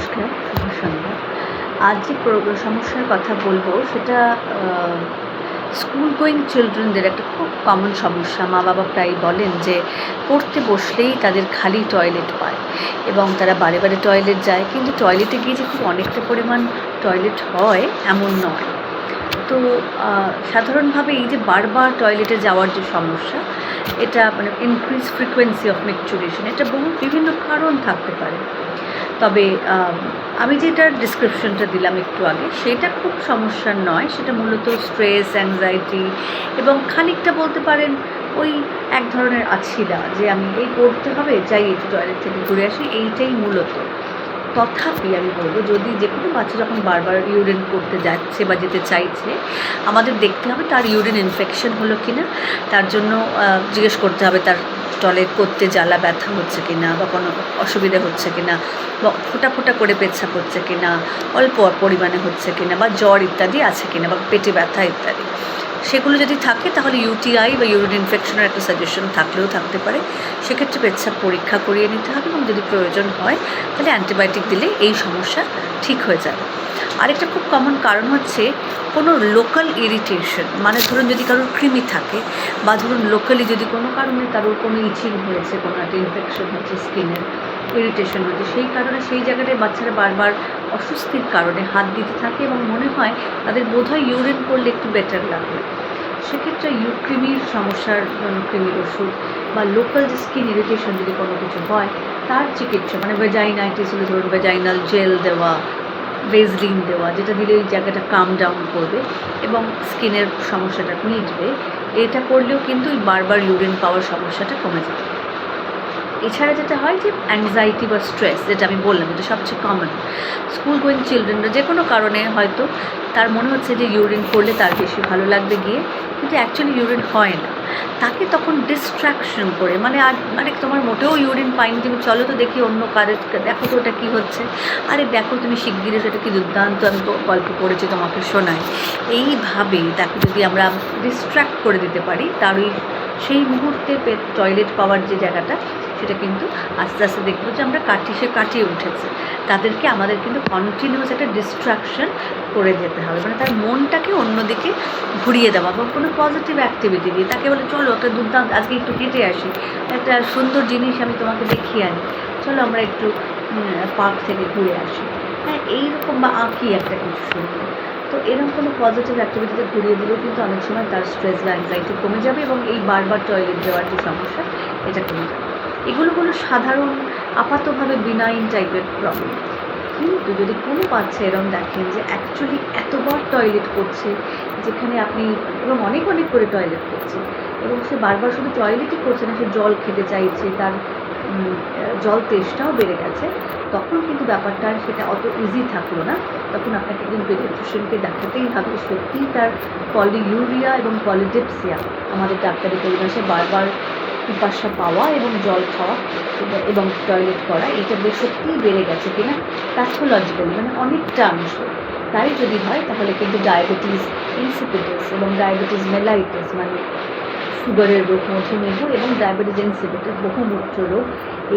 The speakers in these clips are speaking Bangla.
নমস্কার, শুভ সন্ধ্যা। আজ যে সমস্যার কথা বলবো সেটা স্কুল গোয়িং চিলড্রেনদের একটা খুব কমন সমস্যা। মা বাবা প্রায়ই বলেন যে পড়তে বসলেই তাদের খালি টয়লেট পায় এবং তারা বারে বারে টয়লেট যায়, কিন্তু টয়লেটে গিয়ে যে খুব অনেকটা পরিমাণ টয়লেট হয় এমন নয়। তো সাধারণভাবে এই যে বারবার টয়লেটে যাওয়ার যে সমস্যা, এটা মানে ইনক্রিজ ফ্রিকোয়েন্সি অফ মেকচুরেশন, এটা বিভিন্ন কারণ থাকতে পারে। তবে আমি যেটার ডিসক্রিপশনটা দিলাম একটু আগে, সেটা খুব সমস্যার নয়। সেটা মূলত স্ট্রেস, অ্যাংজাইটি এবং খানিকটা বলতে পারেন ওই এক ধরনের আছিলা যে আমি এই পড়তে হবে, যাই একটু টয়লেট থেকে ঘুরে আসি, এইটাই মূলত। তথাপি আমি বলবো, যদি যে কোনো বাচ্চা যখন বারবার ইউরিন করতে যাচ্ছে বা যেতে চাইছে, আমাদের দেখতে হবে তার ইউরিন ইনফেকশন হলো কি না। তার জন্য জিজ্ঞেস করতে হবে তার টয়লেট করতে জ্বালা ব্যথা হচ্ছে কি না, বা কোনো অসুবিধা হচ্ছে কি না, বা ফোঁটা ফোঁটা করে পেচ্ছাপ হচ্ছে কি না, অল্প পরিমাণে হচ্ছে কি না, বা জ্বর ইত্যাদি আছে কি না, বা পেটে ব্যথা ইত্যাদি। সেগুলো যদি থাকে তাহলে ইউটিআই বা ইউরিন ইনফেকশনের একটা সাজেশন থাকলেও থাকতে পারে। সেক্ষেত্রে পেচ্ছাপ পরীক্ষা করিয়ে নিতে হবে এবং যদি প্রয়োজন হয় তাহলে অ্যান্টিবায়োটিক দিলে এই সমস্যা ঠিক হয়ে যাবে। আরেকটা খুব কমন কারণ হচ্ছে কোনো লোকাল ইরিটেশন, মানে ধরুন যদি কারোর কৃমি থাকে, বা ধরুন লোকালি যদি কোনো কারণে কারোর কোনো ইচিং হয়েছে, কোনো একটা ইনফেকশন হচ্ছে, স্কিনের ইরিটেশন হচ্ছে, সেই কারণে সেই জায়গাটায় বাচ্চারা বারবার অস্বস্তির কারণে হাত দিতে থাকে এবং মনে হয় তাদের বোধহয় ইউরিন করলে একটু বেটার লাগবে। সেক্ষেত্রে কৃমির সমস্যার জন্য কৃমির ওষুধ, বা লোকাল যে স্কিন ইরিটেশন যদি কোনো কিছু হয় তার চিকিৎসা, মানে ভেজাইনাইটিস হলে ধরুন ভেজাইনাল জেল দেওয়া, ভেজলিন দেওয়া, যেটা দিলে ওই জায়গাটা কাম ডাউন করবে এবং স্কিনের সমস্যাটা মিটবে। এটা করলেও কিন্তু ওই বারবার ইউরিন পাওয়ার সমস্যাটা কমে যাবে। এছাড়া যেটা হয় যে অ্যাংজাইটি বা স্ট্রেস, যেটা আমি বললাম, এটা সবচেয়ে কমন। স্কুল গোয়িং চিলড্রেনরা যে কোনো কারণে হয়তো তার মনে হচ্ছে যে ইউরিন করলে তার বেশি ভালো লাগবে গিয়ে, কিন্তু অ্যাকচুয়ালি ইউরিন হয় না। তাকে তখন ডিস্ট্র্যাকশন করে, মানে তোমার মোটেও ইউরিন পাইনি, তুমি চলো তো দেখি অন্য কাজে, দেখো তো ওটা কী হচ্ছে, আরে দেখো তুমি শিগগিরি সেটা কি দুর্দান্ত, আমি তো গল্প করেছি তোমাকে শোনাই। এইভাবে তাকে যদি আমরা ডিস্ট্র্যাক্ট করে দিতে পারি, তার ওই সেই মুহূর্তে টয়লেট পাওয়ার যে জায়গাটা, সেটা কিন্তু আস্তে আস্তে দেখবো যে আমরা কাটিয়ে উঠেছে। তাদেরকে আমাদের কিন্তু কন্টিনিউয়াস একটা ডিস্ট্রাকশন করে যেতে হবে, মানে তার মনটাকে অন্যদিকে ঘুরিয়ে দেওয়া, বা কোনো পজিটিভ অ্যাক্টিভিটি দিয়ে তাকে বলে চলো একটা দুর্দান্ত, আজকে একটু হেঁটে আসি, একটা সুন্দর জিনিস আমি তোমাকে দেখিয়ে আনি, চলো আমরা একটু পার্ক থেকে ঘুরে আসি, হ্যাঁ এইরকম, বা আঁকি একটা কিছু সুন্দর। তো এরকম কোনো পজিটিভ অ্যাক্টিভিটিতে ঘুরিয়ে দিলেও কিন্তু অনেক সময় তার স্ট্রেস বা অ্যাংজাইটি কমে যাবে এবং এই বারবার টয়লেট যাওয়ার যে সমস্যা, এটা কমে যাবে। এগুলো হলো সাধারণ আপাতভাবে বিনাইন টাইপের প্রবলেম। কিন্তু যদি কোনো বাচ্চা এরকম দেখেন যে অ্যাকচুয়ালি এতবার টয়লেট করছে, যেখানে আপনি, এবং অনেক অনেক করে টয়লেট করছে, এবং সে বারবার শুধু টয়লেটই করছে না, সে জল খেতে চাইছে, তার জল তেষ্টাও বেড়ে গেছে, তখন কিন্তু ব্যাপারটা সেটা অত ইজি থাকলো না। তখন আপনাকে একজন পেডিয়াট্রিশিয়ানকে দেখাতেই হবে। সত্যিই তার পলিইউরিয়া এবং পলিডিপসিয়া, আমাদের ডাক্তারি পরিভাষায় বারবার পিপাসা পাওয়া এবং জল খাওয়া এবং টয়লেট করা, এটা সত্যিই বেড়ে গেছে কিনা প্যাথোলজিক্যালি, মানে অনেকটা অংশ। তাই যদি হয় তাহলে কিন্তু ডায়াবেটিস ইনসিপিটাস এবং ডায়াবেটিস মেলাইটিস, মানে সুগারের রোগ, মধুমেহ এবং ডায়াবেটিস ইনসিপিটাস বহুমূত্র রোগ,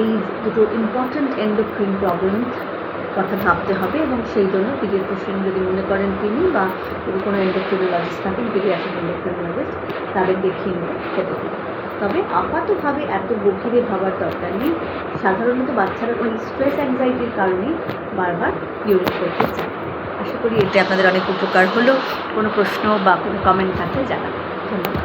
এই দুটো ইম্পর্ট্যান্ট এন্ডোক্রিন প্রবলেম কথা ভাবতে হবে। এবং সেই জন্য পিডিয়াট্রিশিয়ান যদি মনে করেন তিনি, বা যদি কোনো এন্ডোক্রিনোলজিস্ট থাকেন, পিডিয়াট্রিক এন্ডোক্রিনোলজিস্ট, তাদের দেখিয়ে নিয়ে খেতে হবে। তবে আপাতভাবে এত গভীরে ভাবার দরকার নেই। সাধারণত বাচ্চারা ওই স্ট্রেস অ্যাংজাইটির কারণেই বারবার ইউরিন করতে চায়। আশা করি এতে আপনাদের অনেক উপকার হলো। কোনো প্রশ্ন বা কোনো কমেন্ট থাকলে জানাবেন। ধন্যবাদ।